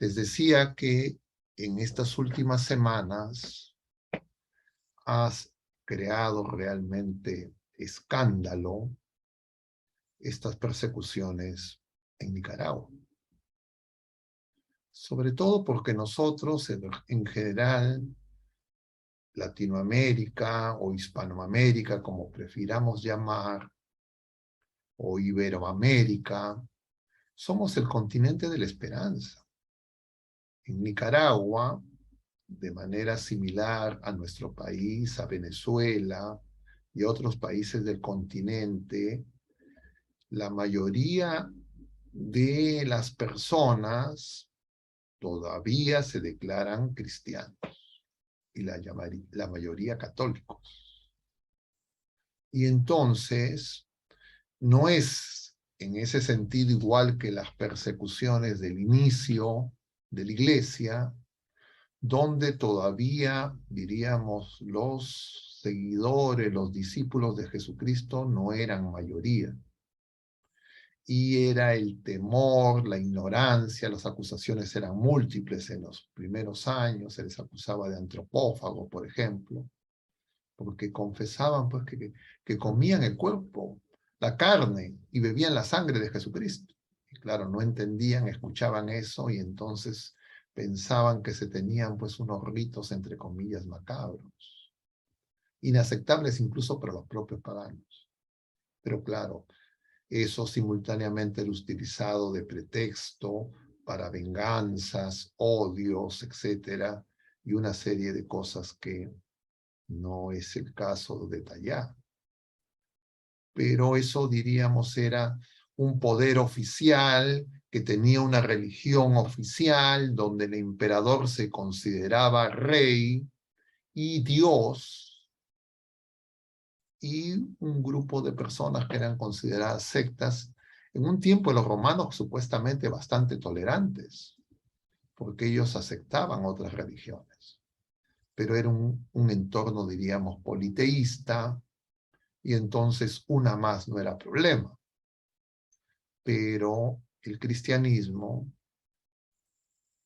Les decía que en estas últimas semanas has creado realmente escándalo estas persecuciones en Nicaragua. Sobre todo porque nosotros, en general, Latinoamérica o Hispanoamérica, como prefiramos llamar, o Iberoamérica, somos el continente de la esperanza. En Nicaragua, de manera similar a nuestro país, a Venezuela y otros países del continente, la mayoría de las personas todavía se declaran cristianos y la mayoría católicos. Y entonces, no es en ese sentido igual que las persecuciones del inicio de la iglesia, donde todavía, diríamos, los seguidores, los discípulos de Jesucristo no eran mayoría. Y era el temor, la ignorancia, las acusaciones eran múltiples en los primeros años, se les acusaba de antropófago, por ejemplo, porque confesaban pues, que comían el cuerpo, la carne, y bebían la sangre de Jesucristo. Y claro, no entendían, escuchaban eso, y entonces pensaban que se tenían pues unos ritos, entre comillas, macabros, inaceptables incluso para los propios paganos. Pero claro, eso simultáneamente era utilizado de pretexto para venganzas, odios, etcétera, y una serie de cosas que no es el caso de detallar. Pero eso, diríamos, era un poder oficial que tenía una religión oficial donde el emperador se consideraba rey y Dios, y un grupo de personas que eran consideradas sectas. En un tiempo los romanos supuestamente bastante tolerantes, porque ellos aceptaban otras religiones. Pero era un entorno, diríamos, politeísta, y entonces una más no era problema. Pero el cristianismo,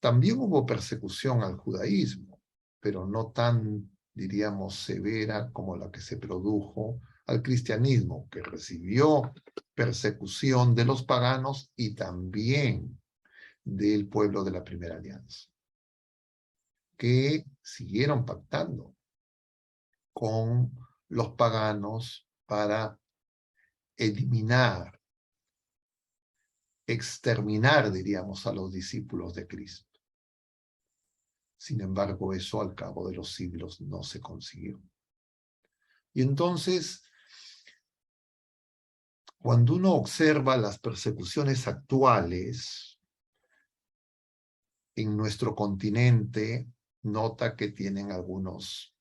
también hubo persecución al judaísmo, pero no tan, diríamos, severa como la que se produjo al cristianismo, que recibió persecución de los paganos y también del pueblo de la Primera Alianza, que siguieron pactando con los paganos para eliminar, exterminar, diríamos, a los discípulos de Cristo. Sin embargo, eso al cabo de los siglos no se consiguió. Y entonces, cuando uno observa las persecuciones actuales en nuestro continente, nota que tienen algunas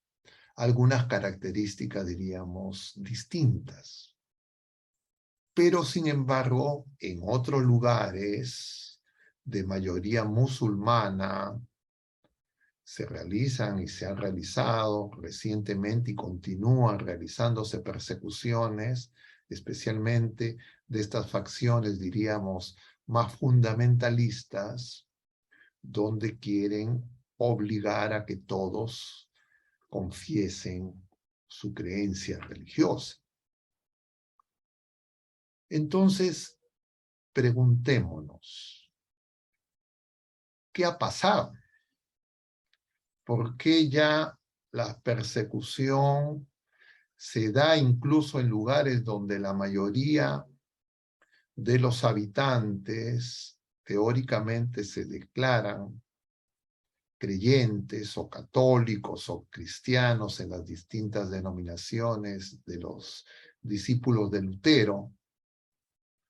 características, diríamos, distintas. Pero, sin embargo, en otros lugares de mayoría musulmana, se realizan y se han realizado recientemente y continúan realizándose persecuciones, especialmente de estas facciones, diríamos, más fundamentalistas, donde quieren obligar a que todos confiesen su creencia religiosa. Entonces, preguntémonos, ¿qué ha pasado? ¿Por qué ya la persecución se da incluso en lugares donde la mayoría de los habitantes teóricamente se declaran creyentes o católicos o cristianos en las distintas denominaciones de los discípulos de Lutero,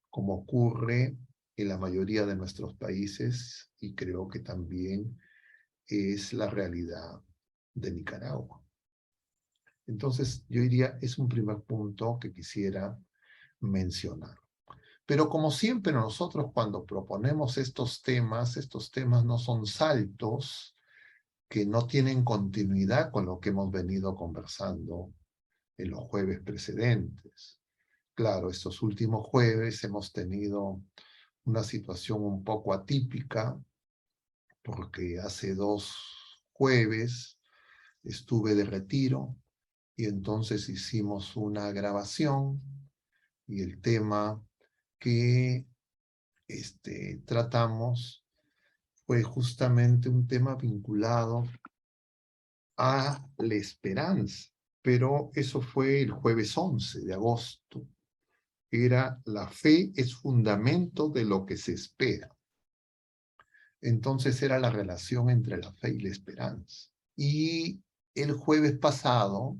como ocurre en la mayoría de nuestros países, y creo que también es la realidad de Nicaragua? Entonces, yo diría, es un primer punto que quisiera mencionar. Pero como siempre nosotros cuando proponemos estos temas no son saltos que no tienen continuidad con lo que hemos venido conversando en los jueves precedentes. Claro, estos últimos jueves hemos tenido una situación un poco atípica, porque hace 2 jueves estuve de retiro y entonces hicimos una grabación y el tema que tratamos fue justamente un tema vinculado a la esperanza, pero eso fue el jueves 11 de agosto. Era la fe es fundamento de lo que se espera. Entonces era la relación entre la fe y la esperanza. Y el jueves pasado,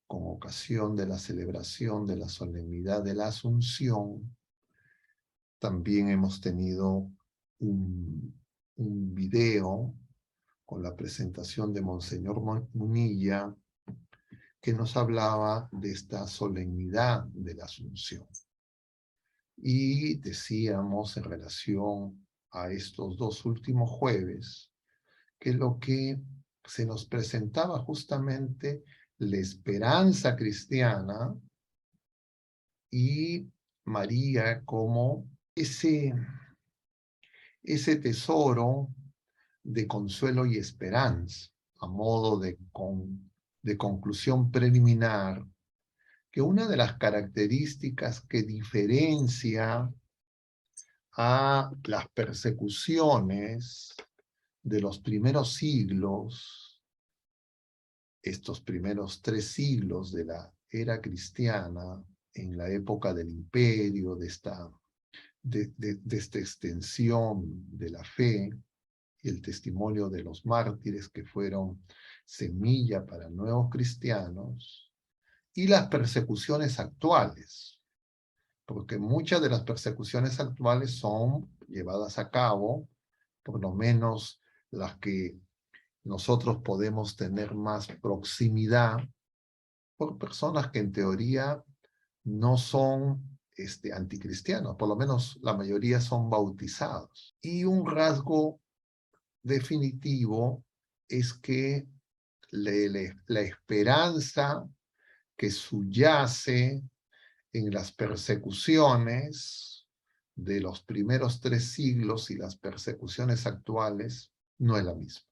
con ocasión de la celebración de la solemnidad de la Asunción, también hemos tenido un video con la presentación de Monseñor Munilla, que nos hablaba de esta solemnidad de la Asunción. Y decíamos en relación a estos 2 últimos jueves, que lo que se nos presentaba justamente la esperanza cristiana y María como ese tesoro de consuelo y esperanza, a modo de conclusión preliminar, que una de las características que diferencia a las persecuciones de los primeros siglos, estos primeros 3 siglos de la era cristiana, en la época del imperio, de esta extensión de la fe y el testimonio de los mártires que fueron semilla para nuevos cristianos, y las persecuciones actuales, porque muchas de las persecuciones actuales son llevadas a cabo, por lo menos las que nosotros podemos tener más proximidad, por personas que en teoría no son anticristianos, por lo menos la mayoría son bautizados. Y un rasgo definitivo es que la esperanza que subyace en las persecuciones de los primeros 3 siglos y las persecuciones actuales no es la misma.